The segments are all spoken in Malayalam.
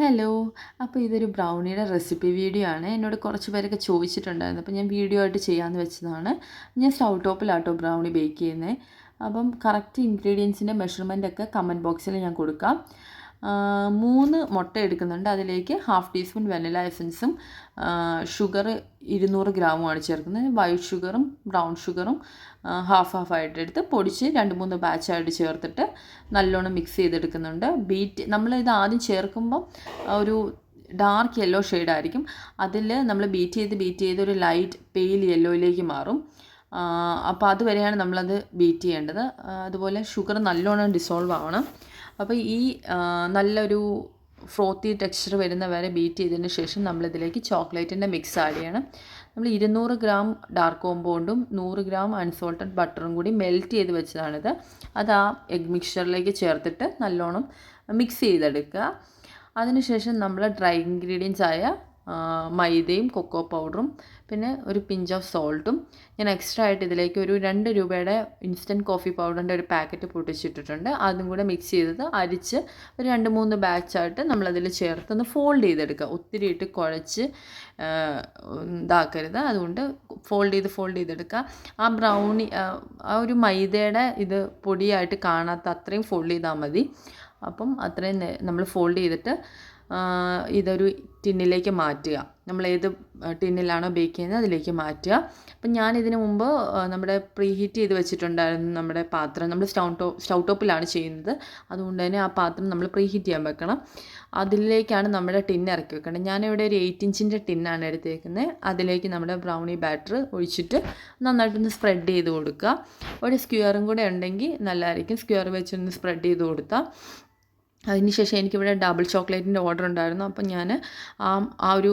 ഹലോ. അപ്പോൾ ഇതൊരു ബ്രൗണിയുടെ റെസിപ്പി വീഡിയോ ആണ്. എന്നോട് കുറച്ച് പേരൊക്കെ ചോദിച്ചിട്ടുണ്ടായിരുന്നു. അപ്പോൾ ഞാൻ വീഡിയോ ആയിട്ട് ചെയ്യാമെന്ന് വെച്ചതാണ്. ഞാൻ സ്റ്റൗ ടോപ്പിലാട്ടോ ബ്രൗണി ബേക്ക് ചെയ്യുന്നത്. അപ്പം കറക്റ്റ് ഇൻഗ്രീഡിയൻസിൻ്റെ മെഷർമെൻറ്റൊക്കെ കമൻറ്റ് ബോക്സിൽ ഞാൻ കൊടുക്കാം. 3 മുട്ട എടുക്കുന്നുണ്ട്. അതിലേക്ക് 1/2 ടീസ്പൂൺ വെനില എസൻസും ഷുഗർ 200 ഗ്രാമുമാണ് ചേർക്കുന്നത്. വൈറ്റ് ഷുഗറും ബ്രൗൺ ഷുഗറും ഹാഫ് ആയിട്ട് എടുത്ത് പൊടിച്ച് 2-3 ബാച്ചായിട്ട് ചേർത്തിട്ട് നല്ലോണം മിക്സ് ചെയ്തെടുക്കുന്നുണ്ട്. നമ്മളിത് ആദ്യം ചേർക്കുമ്പം ഒരു ഡാർക്ക് യെല്ലോ ഷെയ്ഡായിരിക്കും. അതിൽ നമ്മൾ ബീറ്റ് ചെയ്ത് ഒരു ലൈറ്റ് പെയിൽ യെല്ലോയിലേക്ക് മാറും. അപ്പോൾ അതുവരെയാണ് നമ്മളത് ബീറ്റ് ചെയ്യേണ്ടത്. അതുപോലെ ഷുഗർ നല്ലോണം ഡിസോൾവ് ആവണം. അപ്പോൾ ഈ നല്ലൊരു ഫ്രോത്തി ടെക്സ്ചർ വരുന്ന വരെ ബീറ്റ് ചെയ്തതിന് ശേഷം നമ്മളിതിലേക്ക് ചോക്ലേറ്റിൻ്റെ മിക്സ് ആഡ് ചെയ്യണം. നമ്മൾ 200 ഗ്രാം ഡാർക്ക് കോമ്പൗണ്ടും 100 ഗ്രാം അൺസോൾട്ടഡ് ബട്ടറും കൂടി മെൽറ്റ് ചെയ്ത് വെച്ചതാണിത്. അത് ആ എഗ് മിക്സ്ചറിലേക്ക് ചേർത്തിട്ട് നല്ലോണം മിക്സ് ചെയ്തെടുക്കുക. അതിനുശേഷം നമ്മൾ ഡ്രൈ ഇൻഗ്രീഡിയൻസ് ആയ മൈദയും കൊക്കോ പൗഡറും പിന്നെ ഒരു പിഞ്ച് ഓഫ് സോൾട്ടും ഞാൻ എക്സ്ട്രാ ആയിട്ട് ഇതിലേക്ക് ഒരു 2 രൂപയുടെ ഇൻസ്റ്റൻറ്റ് കോഫി പൗഡറിൻ്റെ ഒരു പാക്കറ്റ് പൊട്ടിച്ചിട്ടിട്ടുണ്ട്. അതും കൂടെ മിക്സ് ചെയ്തത് അരിച്ച് ഒരു 2-3 ബാച്ചായിട്ട് നമ്മളതിൽ ചേർത്തൊന്ന് ഫോൾഡ് ചെയ്തെടുക്കുക. ഒത്തിരി ഇട്ട് കുഴച്ച് ഇതാക്കരുത്. അതുകൊണ്ട് ഫോൾഡ് ചെയ്തെടുക്കുക. ആ ബ്രൗണി ആ ഒരു മൈദയുടെ ഇത് പൊടിയായിട്ട് കാണാത്ത അത്രയും ഫോൾഡ് ചെയ്താൽ മതി. അപ്പം അത്രയും നമ്മൾ ഫോൾഡ് ചെയ്തിട്ട് ഇതൊരു ടിന്നിലേക്ക് മാറ്റുക. നമ്മൾ ഏത് ടിന്നിലാണോ ബേക്ക് ചെയ്യുന്നത് അതിലേക്ക് മാറ്റുക. അപ്പം ഞാനിതിന് മുമ്പ് നമ്മുടെ പ്രീ ഹീറ്റ് ചെയ്ത് വെച്ചിട്ടുണ്ടായിരുന്നു നമ്മുടെ പാത്രം. നമ്മൾ സ്റ്റൗ ടോപ്പിലാണ് ചെയ്യുന്നത്. അതുകൊണ്ട് തന്നെ ആ പാത്രം നമ്മൾ പ്രീ ഹീറ്റ് ചെയ്യാൻ വെക്കണം. അതിലേക്കാണ് നമ്മുടെ ടിൻ ഇറക്കി വെക്കേണ്ടത്. ഞാനിവിടെ ഒരു 8 ഇഞ്ചിൻ്റെ ടിന്നാണ് എടുത്തേക്കുന്നത്. അതിലേക്ക് നമ്മുടെ ബ്രൗണി ബാറ്റർ ഒഴിച്ചിട്ട് നന്നായിട്ടൊന്ന് സ്പ്രെഡ് ചെയ്ത് കൊടുക്കുക. ഒരു സ്ക്വയറും കൂടെ ഉണ്ടെങ്കിൽ നല്ലതായിരിക്കും. സ്ക്വയർ വെച്ചൊന്ന് സ്പ്രെഡ് ചെയ്ത് കൊടുത്താൽ അതിനുശേഷം എനിക്കിവിടെ ഡബിൾ ചോക്ലേറ്റിൻ്റെ ഓർഡർ ഉണ്ടായിരുന്നു. അപ്പം ഞാൻ ആ ഒരു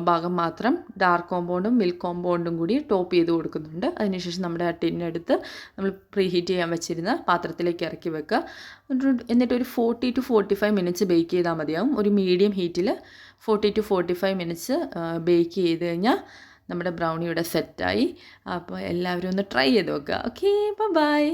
ഭാഗം മാത്രം ഡാർക്ക് കോമ്പൗണ്ടും മിൽക്ക് കോമ്പൗണ്ടും കൂടി ടോപ്പ് ചെയ്ത് കൊടുക്കുന്നുണ്ട്. അതിനുശേഷം നമ്മുടെ ആ ടിന്നെടുത്ത് നമ്മൾ പ്രീ ഹീറ്റ് ചെയ്യാൻ വെച്ചിരുന്ന പാത്രത്തിലേക്ക് ഇറക്കി വെക്കുക. എന്നിട്ട് ഒരു 40 to 45 മിനിറ്റ്സ് ബേക്ക് ചെയ്താൽ മതിയാവും. ഒരു മീഡിയം ഹീറ്റിൽ 40 to 45 മിനിറ്റ്സ് ബേക്ക് ചെയ്ത് കഴിഞ്ഞാൽ നമ്മുടെ ബ്രൗണി ഇവിടെ സെറ്റായി. അപ്പോൾ എല്ലാവരും ഒന്ന് ട്രൈ ചെയ്ത് നോക്കുക. Okay, by.